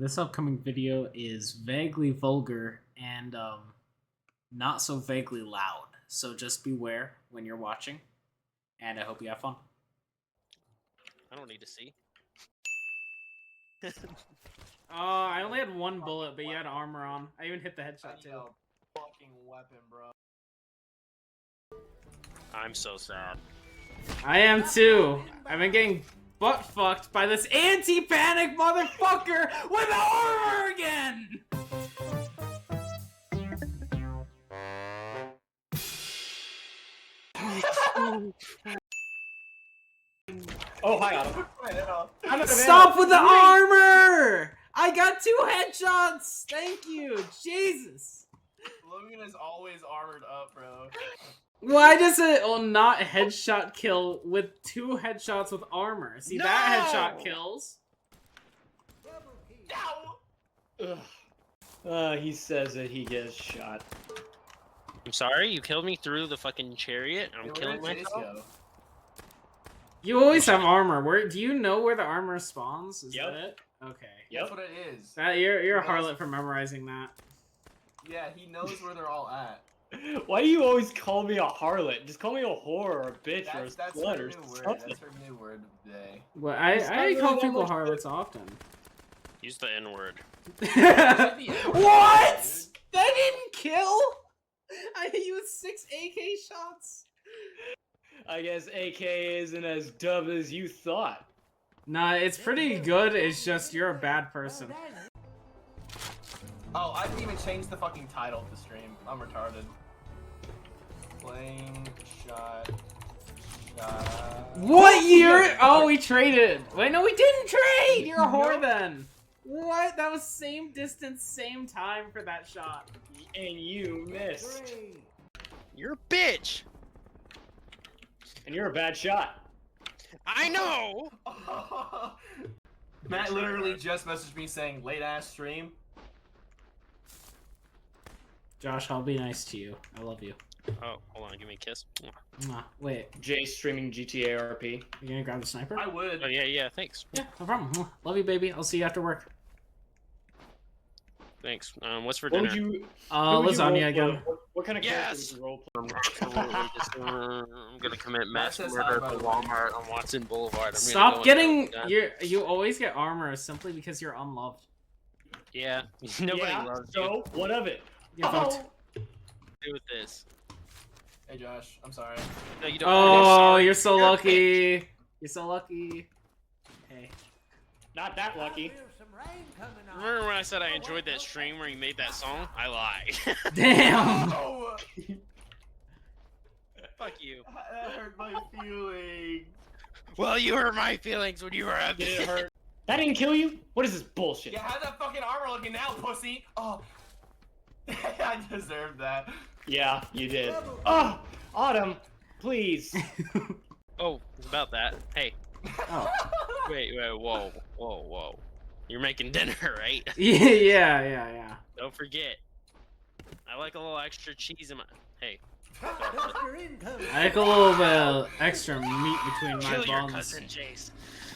This upcoming video is vaguely vulgar and not so vaguely loud. So just beware when you're watching, and I hope you have fun. I don't need to see. I only had one bullet, but you had armor on. I even hit the headshot too. Fucking weapon, bro. I'm so sad. I am too. I've been getting butt fucked by this anti-panic motherfucker with armor again! Oh, hi, Autumn. Stop with the armor! I got 2 headshots! Thank you! Jesus! Logan is always armored up, bro. Why does it not headshot kill with 2 headshots with armor? See, No! that headshot kills. He says that he gets shot. I'm sorry, you killed me through the fucking chariot. I'm killing myself. You always have armor. Where do you know where the armor spawns? Is Yep. that it? Okay. Yep. That's what it is. You're a harlot for memorizing that. Yeah, he knows where they're all at. Why do you always call me a harlot? Just call me a whore or a bitch or a That's slut her or new word. something. That's her new word of the day. Well, It's not I really call that people much harlots often. Use the N-word. What? That didn't kill? I used 6 AK shots. I guess AK isn't as dumb as you thought. Nah, it's pretty good. It's just you're a bad person. Oh, I didn't even change the fucking title of the stream. I'm retarded. Playing shot. What year? Oh, we traded. Wait, no, we didn't trade. You're a whore then. What? That was same distance, same time for that shot. And you missed. You're a bitch! And you're a bad shot. I know! Matt literally just messaged me saying late ass stream. Josh, I'll be nice to you. I love you. Oh, hold on, give me a kiss. Mwah. Wait, Jay streaming GTA RP. you gonna grab the sniper? I would. Oh, yeah, thanks. Yeah, no problem. Mwah. Love you, baby. I'll see you after work. Thanks. What's for What dinner? would you? who would you Lasagna roleplay? again. What kind of character Yes! would you roleplay? I'm absolutely just, I'm gonna commit mass says murder hi, by at the way. Walmart on Watson Boulevard. I'm Stop gonna go getting and- you always get armor simply because you're unloved. Yeah, nobody Yeah, loves so what of it? You're fucked. you. Do with this. Hey Josh, I'm sorry. No, you don't. Oh, you're so lucky. You're so lucky. Hey. Not that lucky. Remember when I said I enjoyed that stream where you made that song? I lied. Damn. Oh, Fuck you. that hurt my feelings. Well, you hurt my feelings when you were a Did it bitch. hurt? That didn't kill you? What is this bullshit? Yeah, how's that fucking armor looking now, pussy? Oh. I deserved that. Yeah, you did. Oh, Autumn, please. Oh, it's about that. Hey, Oh. wait, whoa. You're making dinner, right? Yeah. Don't forget. I like a little extra cheese in my. Hey, I like a little bit of extra meat between my kill your bones. cousin, Chase.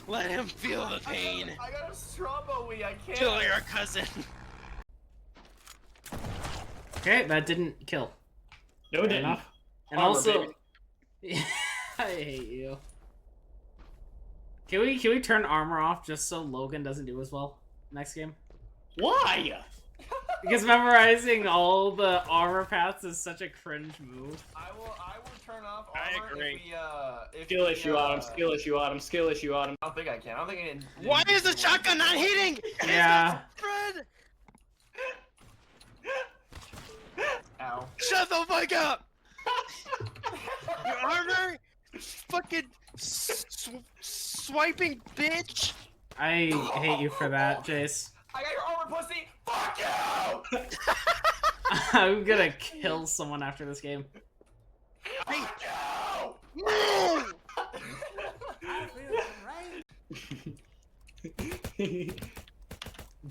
Let him feel the pain. I got a strawberry. I can't. Kill your cousin. Okay, that didn't kill. No, it Fair didn't. enough. And Armor, also, I hate you. Can we turn armor off just so Logan doesn't do as well next game? Why? Because memorizing all the armor paths is such a cringe move. I will turn off I armor agree. if Skill we, issue, Autumn. Skill issue, Autumn. Skill issue, Autumn. I don't think I can. I don't think I can. Why is the shotgun not hitting? Yeah. Fred, Ow. shut the fuck up. Your armor, fucking swiping bitch. I hate you for that, Jace. I got your armor, pussy. Fuck you. I'm gonna kill someone after this game. Fuck you.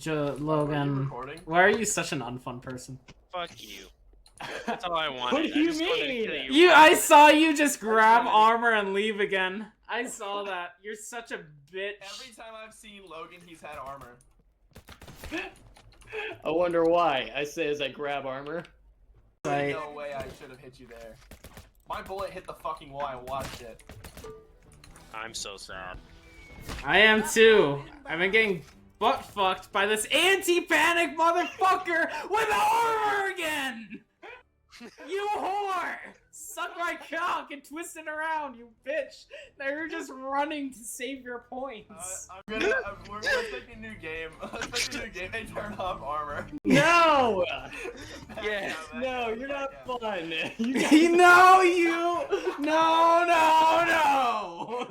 No. Logan, recording? why are you such an unfun person? Fuck you. That's all I wanted. What do you I just wanted to mean? kill I saw you just grab armor and leave again. I saw that. You're such a bitch. Every time I've seen Logan, he's had armor. I wonder why. I say as I grab armor. There's no way I should have hit you there. My bullet hit the fucking wall. I watched it. I'm so sad. I am too. I've been getting butt fucked by this anti-panic motherfucker with armor again! You whore! Suck my cock and twist it around, you bitch! Now you're just running to save your points. We're taking a new game. Let's take a new game and turn off armor. No! Yeah. No, you're not fun. No, you! No, no, no!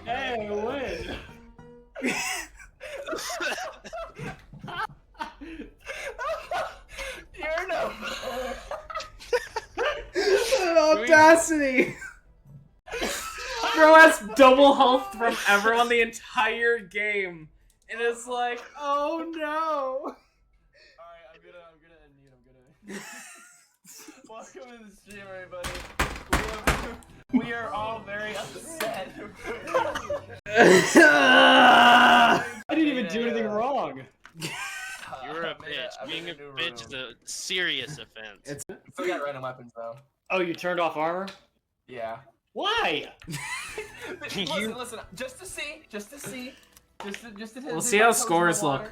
Hey, win. You're no. Audacity! Bro has double health from everyone the entire game. And it's like, oh no! Alright, I'm gonna end it. Welcome to the stream, everybody. We are all very upset. I didn't even do anything wrong. You're a bitch. Being a bitch is a serious offense. Still got random weapons though. Oh, you turned off armor? Yeah. Why? Listen, just to see. We'll see how scores look.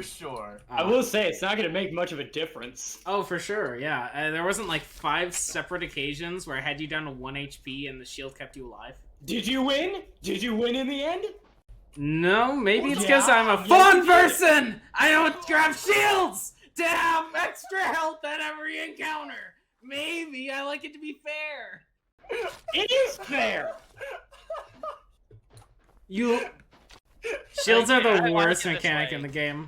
Sure. I will say, it's not going to make much of a difference. Oh, for sure, yeah. There wasn't like 5 separate occasions where I had you down to 1 HP and the shield kept you alive. Did you win? Did you win in the end? No, maybe it's because Yeah. I'm a fun person! I don't grab shields to have extra health at every encounter! Maybe I like it to be fair! It is fair! Shields are I the like worst it this mechanic way. in the game.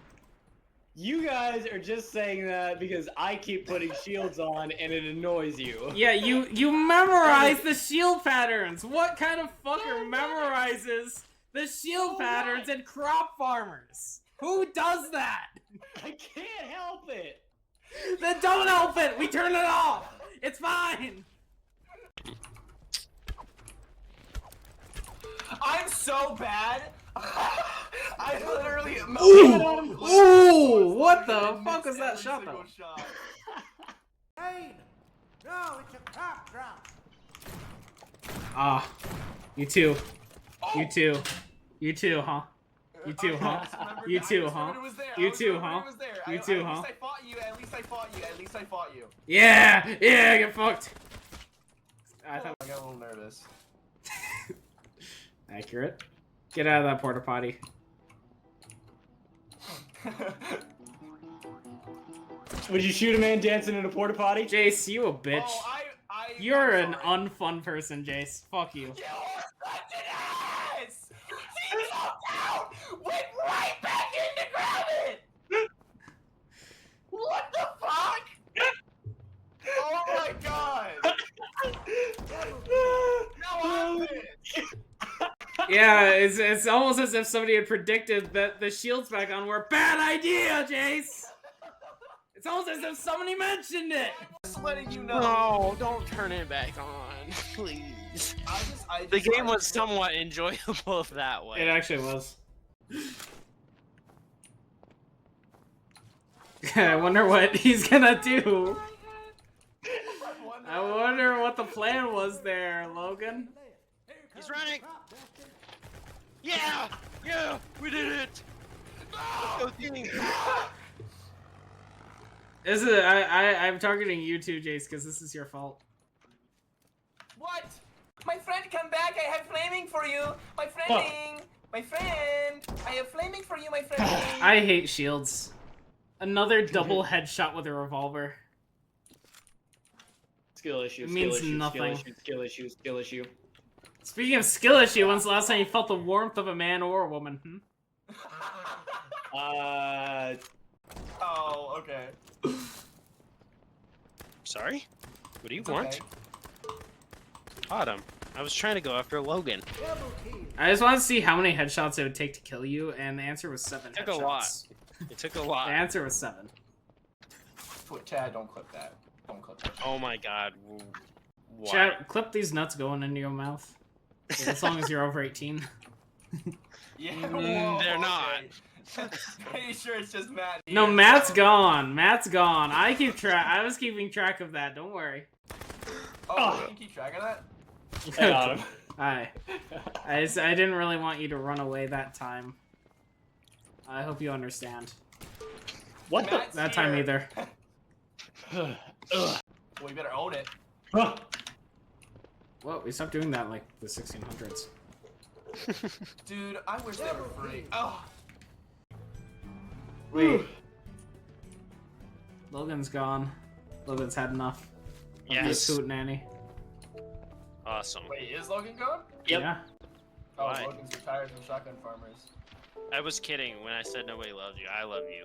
You guys are just saying that because I keep putting shields on and it annoys you. Yeah, you memorize the shield patterns! What kind of fucker memorizes the shield patterns in crop farmers? Who does that? I can't help it! Then don't help it! We turn it off! It's fine! I'm so bad. I literally. Ooh! What the fuck was that shot though? Hey! No, it's a crop drop. Ah, you too. You too. You too, huh? You too, huh? You too, huh? You too, huh? You too, huh? At least I fought you. Yeah! Yeah, get fucked! I thought I got a little nervous. accurate. Get out of that porta potty. Would you shoot a man dancing in a porta potty? Jace, you a bitch. Oh, You're I'm an sorry. unfun person, Jace. Fuck you. You're such an ass! He jumped out! Went right back in to grab it! What the fuck? Oh my god! No, I'm Yeah, it's almost as if somebody had predicted that the shields back on were a bad idea, Jace! It's almost as if somebody mentioned it! just letting you know. No, don't turn it back on, please. The game was somewhat enjoyable that way. It actually was. I wonder what he's gonna do. I wonder what the plan was there, Logan. He's running. Yeah, yeah, we did it. Let's go team. This is I'm targeting you too, Jace, because this is your fault. What? My friend, come back! I have flaming for you! My friend! My friend! I have flaming for you, my friend! I hate shields. Another double headshot with a revolver. Skill issue, It skill means issue, nothing. skill issue, skill issue. Speaking of skill issue, when's the last time you felt the warmth of a man or a woman? Oh, okay. Sorry? What do you It's want? okay. Autumn. I was trying to go after Logan. I just wanted to see how many headshots it would take to kill you, and the answer was 7 It took headshots. a lot. It took a lot. The answer was 7. Chad, don't clip that. Don't clip that. Oh my god. Why? Chat, clip these nuts going into your mouth. Yeah, as long as you're over 18. Yeah, They're not. Pretty sure it's just Matt. No, here, Matt's so- gone. Matt's gone. I was keeping track of that. Don't worry. Oh, you can keep track of that? I got him. Hi. I didn't really want you to run away that time. I hope you understand. What Matt's That time here. either. the? Well, you better own it. Well, we stopped doing that in, like, the 1600s. Dude, I wish they were free. Oh, Wait. Logan's gone. Logan's had enough. Of Yes. the Nanny. Awesome. wait, is Logan gone? Yep. Yeah. Oh, Why? Logan's retired from Shotgun Farmers. I was kidding when I said nobody loves you. I love you.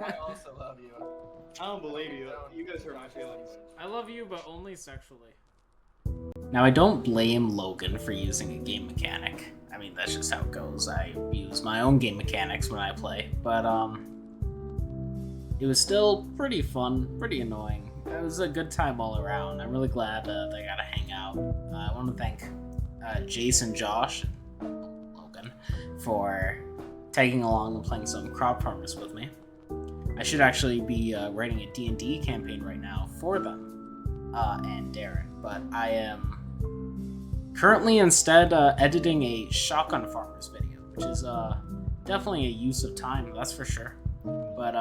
I also love you. I don't believe you. You guys hurt my feelings. I love you, but only sexually. Now, I don't blame Logan for using a game mechanic. I mean, that's just how it goes. I use my own game mechanics when I play, but, it was still pretty fun, pretty annoying. It was a good time all around. I'm really glad that I got to hang out. I want to thank Jason, Josh, and Logan for tagging along and playing some crop farmers with me. I should actually be writing a D&D campaign right now for them and Darren, but I am currently instead editing a Shotgun Farmers video, which is definitely a use of time, that's for sure. But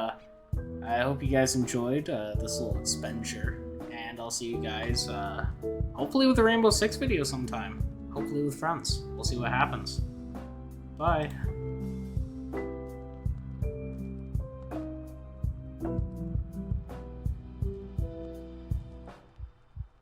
I hope you guys enjoyed this little expenditure, and I'll see you guys hopefully with a Rainbow Six video sometime. Hopefully with friends. We'll see what happens. Bye.